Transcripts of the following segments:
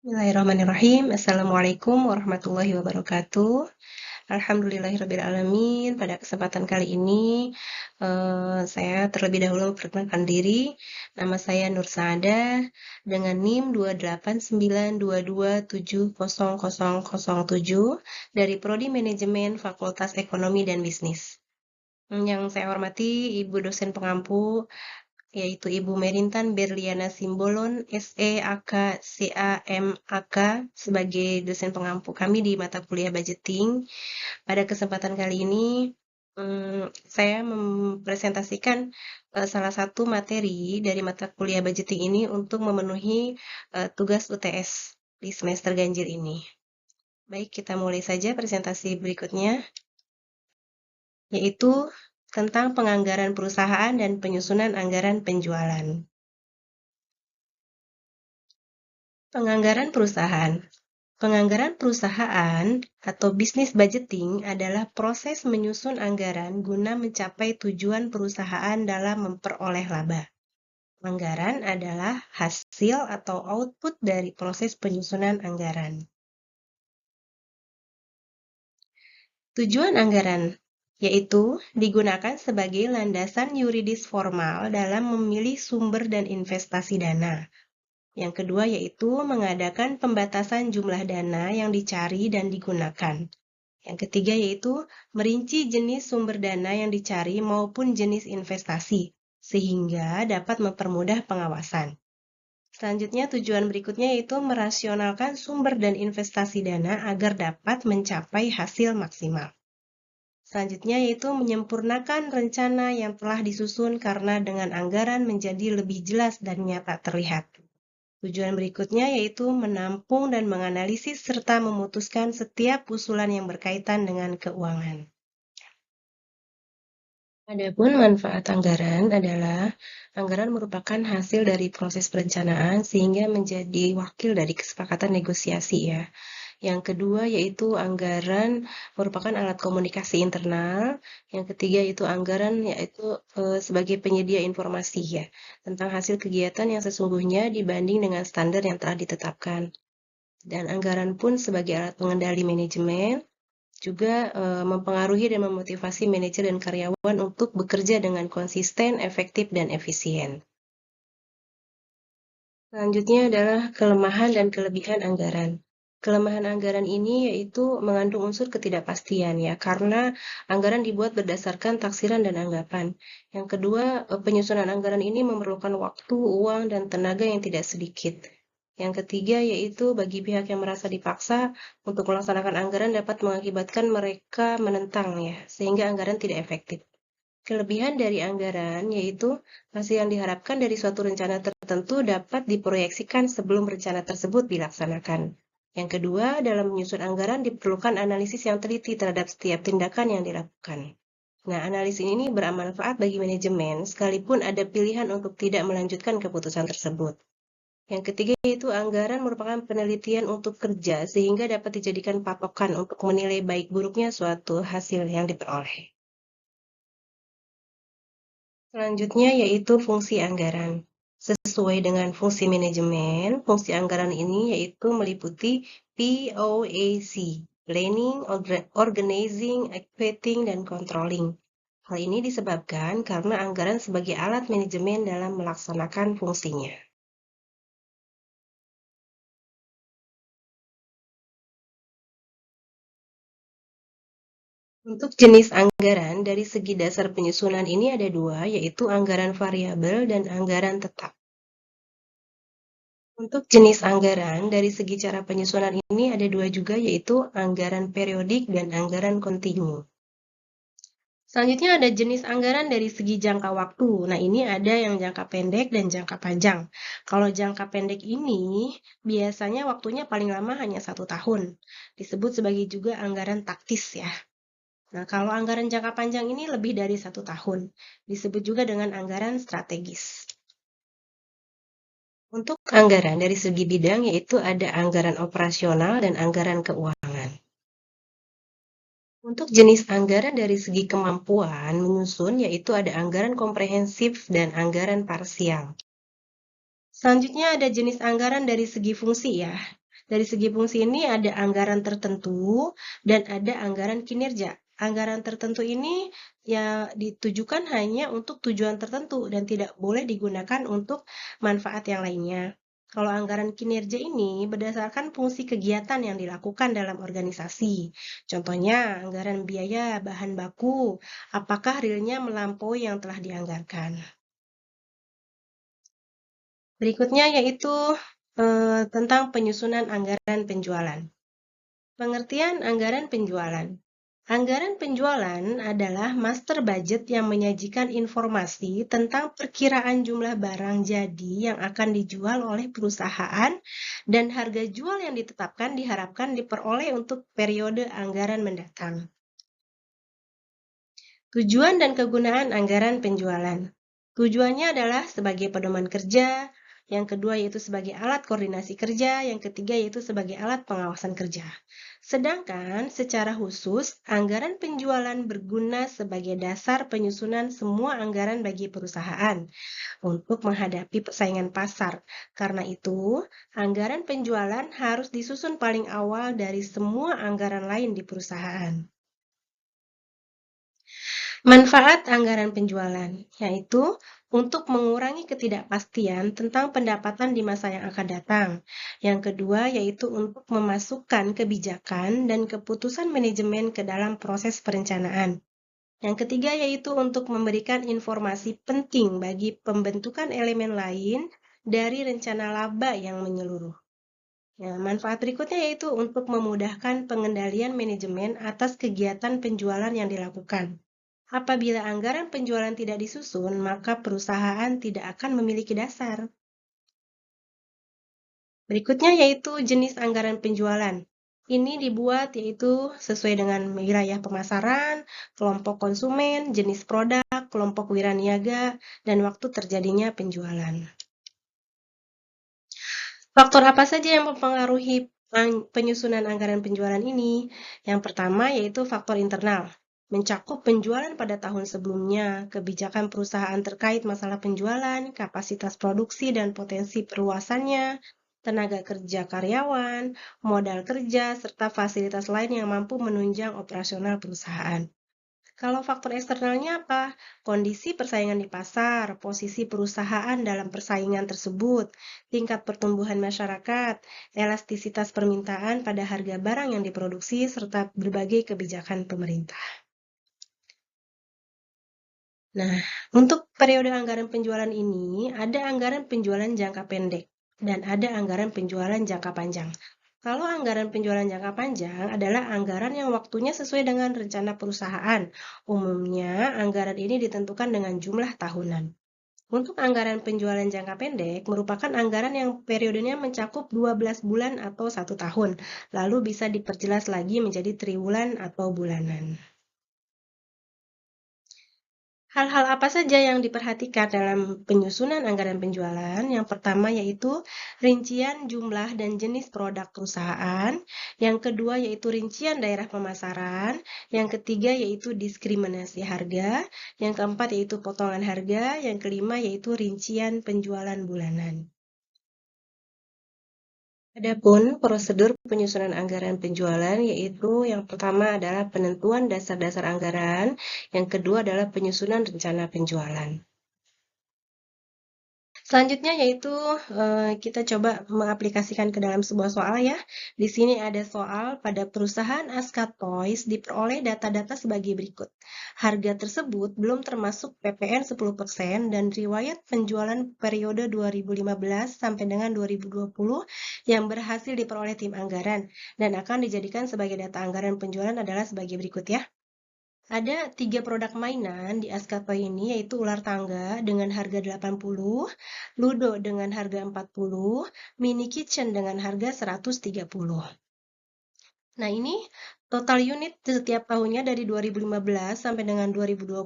Bismillahirrahmanirrahim. Assalamualaikum warahmatullahi wabarakatuh. Alhamdulillahirrabbilalamin. Pada kesempatan kali ini, saya terlebih dahulu memperkenalkan diri. Nama saya Nur Saadah dengan NIM 28922700007 dari Prodi Manajemen Fakultas Ekonomi dan Bisnis. Yang saya hormati Ibu dosen pengampu, yaitu Ibu Merintan Berliana Simbolon, SE.AK, CA.M.AK, sebagai dosen pengampu kami di mata kuliah budgeting. Pada kesempatan kali ini, saya mempresentasikan salah satu materi dari mata kuliah budgeting ini untuk memenuhi tugas UTS di semester ganjil ini. Baik, kita mulai saja presentasi berikutnya, yaitu tentang penganggaran perusahaan dan penyusunan anggaran penjualan. Penganggaran perusahaan. Penganggaran perusahaan atau business budgeting adalah proses menyusun anggaran guna mencapai tujuan perusahaan dalam memperoleh laba. Anggaran adalah hasil atau output dari proses penyusunan anggaran. Tujuan anggaran yaitu digunakan sebagai landasan yuridis formal dalam memilih sumber dan investasi dana. Yang kedua yaitu mengadakan pembatasan jumlah dana yang dicari dan digunakan. Yang ketiga yaitu merinci jenis sumber dana yang dicari maupun jenis investasi, sehingga dapat mempermudah pengawasan. Selanjutnya tujuan berikutnya yaitu merasionalkan sumber dan investasi dana agar dapat mencapai hasil maksimal. Selanjutnya yaitu menyempurnakan rencana yang telah disusun karena dengan anggaran menjadi lebih jelas dan nyata terlihat. Tujuan berikutnya yaitu menampung dan menganalisis serta memutuskan setiap usulan yang berkaitan dengan keuangan. Adapun manfaat anggaran adalah anggaran merupakan hasil dari proses perencanaan sehingga menjadi wakil dari kesepakatan negosiasi ya. Yang kedua yaitu anggaran merupakan alat komunikasi internal. Yang ketiga yaitu anggaran yaitu sebagai penyedia informasi ya tentang hasil kegiatan yang sesungguhnya dibanding dengan standar yang telah ditetapkan. Dan anggaran pun sebagai alat pengendali manajemen juga mempengaruhi dan memotivasi manajer dan karyawan untuk bekerja dengan konsisten, efektif, dan efisien. Selanjutnya adalah kelemahan dan kelebihan anggaran. Kelemahan anggaran ini yaitu mengandung unsur ketidakpastian ya, karena anggaran dibuat berdasarkan taksiran dan anggapan. Yang kedua, penyusunan anggaran ini memerlukan waktu, uang, dan tenaga yang tidak sedikit. Yang ketiga yaitu bagi pihak yang merasa dipaksa untuk melaksanakan anggaran dapat mengakibatkan mereka menentang ya, sehingga anggaran tidak efektif. Kelebihan dari anggaran yaitu hasil yang diharapkan dari suatu rencana tertentu dapat diproyeksikan sebelum rencana tersebut dilaksanakan. Yang kedua, dalam menyusun anggaran diperlukan analisis yang teliti terhadap setiap tindakan yang dilakukan. Nah, analisis ini bermanfaat bagi manajemen sekalipun ada pilihan untuk tidak melanjutkan keputusan tersebut. Yang ketiga yaitu anggaran merupakan penelitian untuk kerja sehingga dapat dijadikan patokan untuk menilai baik buruknya suatu hasil yang diperoleh. Selanjutnya yaitu fungsi anggaran. Sesuai dengan fungsi manajemen, fungsi anggaran ini yaitu meliputi POAC, Planning, Organizing, Executing, dan Controlling. Hal ini disebabkan karena anggaran sebagai alat manajemen dalam melaksanakan fungsinya. Untuk jenis anggaran, dari segi dasar penyusunan ini ada dua, yaitu anggaran variabel dan anggaran tetap. Untuk jenis anggaran, dari segi cara penyusunan ini ada dua juga, yaitu anggaran periodik dan anggaran kontinu. Selanjutnya ada jenis anggaran dari segi jangka waktu. Nah, ini ada yang jangka pendek dan jangka panjang. Kalau jangka pendek ini, biasanya waktunya paling lama hanya 1 tahun. Disebut sebagai juga anggaran taktis ya. Nah, kalau anggaran jangka panjang ini lebih dari 1 tahun. Disebut juga dengan anggaran strategis. Untuk anggaran dari segi bidang yaitu ada anggaran operasional dan anggaran keuangan. Untuk jenis anggaran dari segi kemampuan menyusun yaitu ada anggaran komprehensif dan anggaran parsial. Selanjutnya ada jenis anggaran dari segi fungsi ya. Dari segi fungsi ini ada anggaran tertentu dan ada anggaran kinerja. Anggaran tertentu ini ya ditujukan hanya untuk tujuan tertentu dan tidak boleh digunakan untuk manfaat yang lainnya. Kalau anggaran kinerja ini berdasarkan fungsi kegiatan yang dilakukan dalam organisasi. Contohnya, anggaran biaya bahan baku, apakah realnya melampaui yang telah dianggarkan. Berikutnya yaitu tentang penyusunan anggaran penjualan. Pengertian anggaran penjualan. Anggaran penjualan adalah master budget yang menyajikan informasi tentang perkiraan jumlah barang jadi yang akan dijual oleh perusahaan dan harga jual yang ditetapkan diharapkan diperoleh untuk periode anggaran mendatang. Tujuan dan kegunaan anggaran penjualan. Tujuannya adalah sebagai pedoman kerja, yang kedua yaitu sebagai alat koordinasi kerja, yang ketiga yaitu sebagai alat pengawasan kerja. Sedangkan secara khusus, anggaran penjualan berguna sebagai dasar penyusunan semua anggaran bagi perusahaan untuk menghadapi persaingan pasar. Karena itu, anggaran penjualan harus disusun paling awal dari semua anggaran lain di perusahaan. Manfaat anggaran penjualan, yaitu untuk mengurangi ketidakpastian tentang pendapatan di masa yang akan datang. Yang kedua, yaitu untuk memasukkan kebijakan dan keputusan manajemen ke dalam proses perencanaan. Yang ketiga, yaitu untuk memberikan informasi penting bagi pembentukan elemen lain dari rencana laba yang menyeluruh. Ya, manfaat berikutnya yaitu untuk memudahkan pengendalian manajemen atas kegiatan penjualan yang dilakukan. Apabila anggaran penjualan tidak disusun, maka perusahaan tidak akan memiliki dasar. Berikutnya yaitu jenis anggaran penjualan. Ini dibuat yaitu sesuai dengan wilayah pemasaran, kelompok konsumen, jenis produk, kelompok wiraniaga, dan waktu terjadinya penjualan. Faktor apa saja yang mempengaruhi penyusunan anggaran penjualan ini? Yang pertama yaitu faktor internal. Mencakup penjualan pada tahun sebelumnya, kebijakan perusahaan terkait masalah penjualan, kapasitas produksi dan potensi perluasannya, tenaga kerja karyawan, modal kerja, serta fasilitas lain yang mampu menunjang operasional perusahaan. Kalau faktor eksternalnya apa? Kondisi persaingan di pasar, posisi perusahaan dalam persaingan tersebut, tingkat pertumbuhan masyarakat, elastisitas permintaan pada harga barang yang diproduksi, serta berbagai kebijakan pemerintah. Nah, untuk periode anggaran penjualan ini, ada anggaran penjualan jangka pendek dan ada anggaran penjualan jangka panjang. Kalau anggaran penjualan jangka panjang adalah anggaran yang waktunya sesuai dengan rencana perusahaan. Umumnya, anggaran ini ditentukan dengan jumlah tahunan. Untuk anggaran penjualan jangka pendek merupakan anggaran yang periodenya mencakup 12 bulan atau 1 tahun, lalu bisa diperjelas lagi menjadi triwulan atau bulanan. Hal-hal apa saja yang diperhatikan dalam penyusunan anggaran penjualan? Yang pertama yaitu rincian jumlah dan jenis produk perusahaan. Yang kedua yaitu rincian daerah pemasaran. Yang ketiga yaitu diskriminasi harga. Yang keempat yaitu potongan harga. Yang kelima yaitu rincian penjualan bulanan. Adapun prosedur penyusunan anggaran penjualan yaitu yang pertama adalah penentuan dasar-dasar anggaran, yang kedua adalah penyusunan rencana penjualan. Selanjutnya yaitu kita coba mengaplikasikan ke dalam sebuah soal ya. Di sini ada soal pada perusahaan Aska Toys diperoleh data-data sebagai berikut. Harga tersebut belum termasuk PPN 10% dan riwayat penjualan periode 2015 sampai dengan 2020 yang berhasil diperoleh tim anggaran dan akan dijadikan sebagai data anggaran penjualan adalah sebagai berikut ya. Ada 3 produk mainan di Askato ini, yaitu ular tangga dengan harga 80, Ludo dengan harga 40, Mini Kitchen dengan harga 130. Nah, ini total unit setiap tahunnya dari 2015 sampai dengan 2020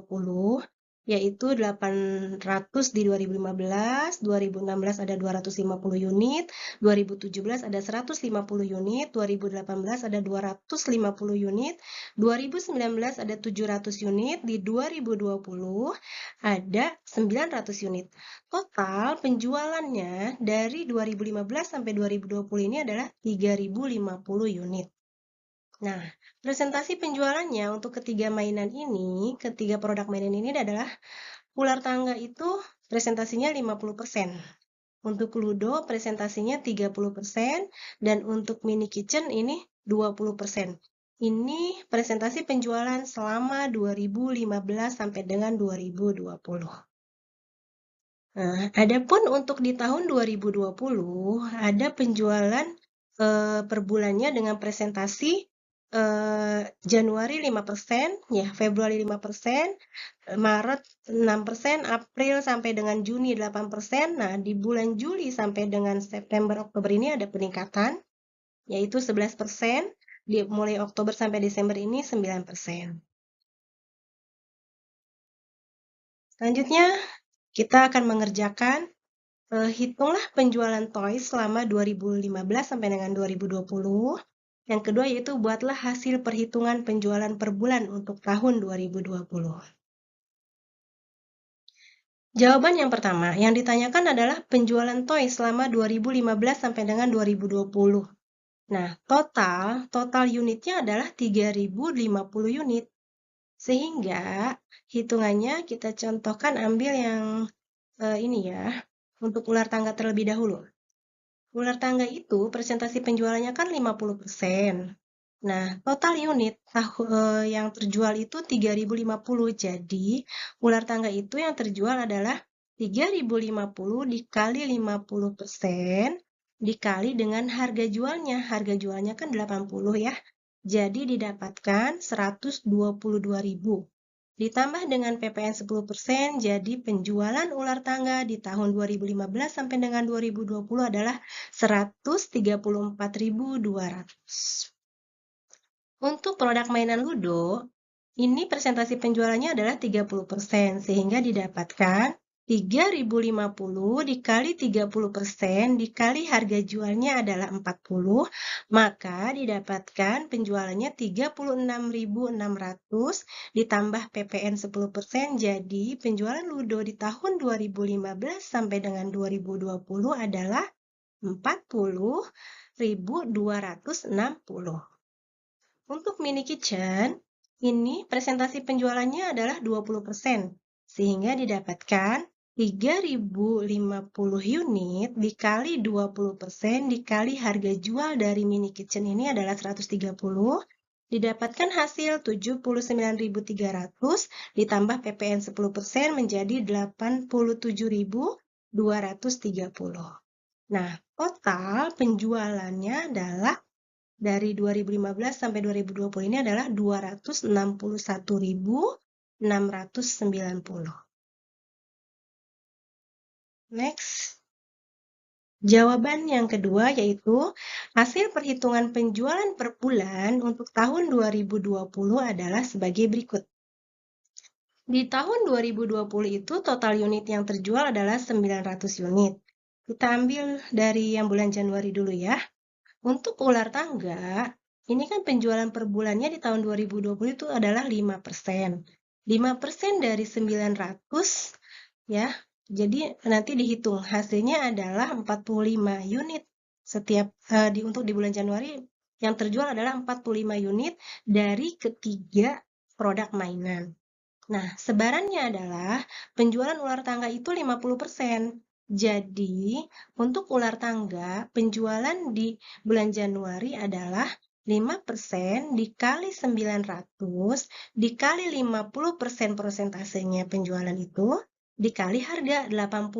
yaitu 800 di 2015, 2016 ada 250 unit, 2017 ada 150 unit, 2018 ada 250 unit, 2019 ada 700 unit, di 2020 ada 900 unit. Total penjualannya dari 2015 sampai 2020 ini adalah 3050 unit. Nah, presentasi penjualannya untuk ketiga mainan ini, ketiga produk mainan ini adalah ular tangga itu presentasinya 50%. Untuk Ludo presentasinya 30%, dan untuk mini kitchen ini 20%. Ini presentasi penjualan selama 2015 sampai dengan 2020. Nah, adapun untuk di tahun 2020 ada penjualan per bulannya dengan presentasi Januari 5%, ya, Februari 5%, Maret 6%, April sampai dengan Juni 8%. Nah, di bulan Juli sampai dengan September Oktober ini ada peningkatan, yaitu 11%, mulai Oktober sampai Desember ini 9%. Selanjutnya, kita akan mengerjakan hitunglah penjualan toys selama 2015 sampai dengan 2020. Yang kedua yaitu buatlah hasil perhitungan penjualan per bulan untuk tahun 2020. Jawaban yang pertama, yang ditanyakan adalah penjualan toys selama 2015 sampai dengan 2020. Nah, total unitnya adalah 3050 unit. Sehingga hitungannya kita contohkan ambil yang ini ya, untuk ular tangga terlebih dahulu. Ular tangga itu presentasi penjualannya kan 50%. Nah, total unit yang terjual itu 3050. Jadi, ular tangga itu yang terjual adalah 3050 dikali 50% dikali dengan harga jualnya. Harga jualnya kan 80 ya. Jadi didapatkan 122.000. Ditambah dengan PPN 10%, jadi penjualan ular tangga di tahun 2015 sampai dengan 2020 adalah 134.200. Untuk produk mainan Ludo, ini presentasi penjualannya adalah 30%, sehingga didapatkan 3050 dikali 30% dikali harga jualnya adalah 40, maka didapatkan penjualannya 36.600 ditambah PPN 10%, jadi penjualan Ludo di tahun 2015 sampai dengan 2020 adalah 40.260. Untuk mini kitchen, ini presentasi penjualannya adalah 20%, sehingga didapatkan 3050 unit dikali 20% dikali harga jual dari mini kitchen ini adalah 130, didapatkan hasil 79.300 ditambah PPN 10% menjadi 87.230. Nah, total penjualannya adalah dari 2015 sampai 2020 ini adalah 261.690. Next. Jawaban yang kedua yaitu hasil perhitungan penjualan per bulan untuk tahun 2020 adalah sebagai berikut. Di tahun 2020 itu total unit yang terjual adalah 900 unit. Kita ambil dari yang bulan Januari dulu ya. Untuk ular tangga, ini kan penjualan per bulannya di tahun 2020 itu adalah 5%. 5% dari 900 ya. Jadi nanti dihitung hasilnya adalah 45 unit. Setiap untuk di bulan Januari yang terjual adalah 45 unit dari ketiga produk mainan. Nah, sebarannya adalah penjualan ular tangga itu 50%. Jadi, untuk ular tangga, penjualan di bulan Januari adalah 5% dikali 900 dikali 50% persentasenya penjualan itu dikali harga 80.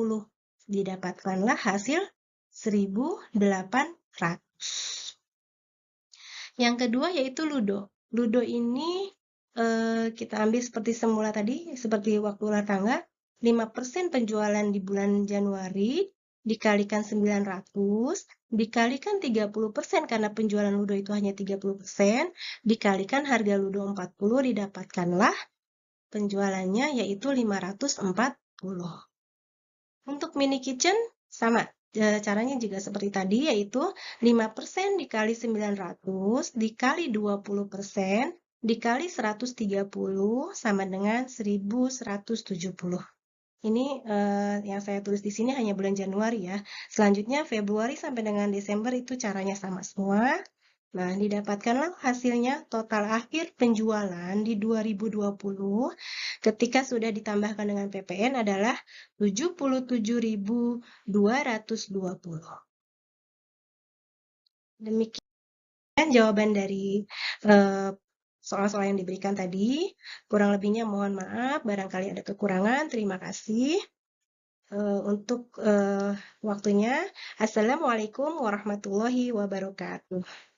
Didapatkanlah hasil 1.800. Yang kedua yaitu Ludo. Ludo ini kita ambil seperti semula tadi, seperti waktu ular tangga, 5% penjualan di bulan Januari, dikalikan 900, dikalikan 30% karena penjualan Ludo itu hanya 30%, dikalikan harga Ludo 40, didapatkanlah penjualannya yaitu 540. Untuk mini kitchen sama, caranya juga seperti tadi yaitu 5% dikali 900 dikali 20% dikali 130 sama dengan 1.170. Ini, yang saya tulis di sini hanya bulan Januari ya. Selanjutnya Februari sampai dengan Desember itu caranya sama semua. Nah, didapatkanlah hasilnya total akhir penjualan di 2020 ketika sudah ditambahkan dengan PPN adalah 77.220. Demikian jawaban dari soal-soal yang diberikan tadi. Kurang lebihnya mohon maaf, barangkali ada kekurangan. Terima kasih untuk waktunya. Assalamualaikum warahmatullahi wabarakatuh.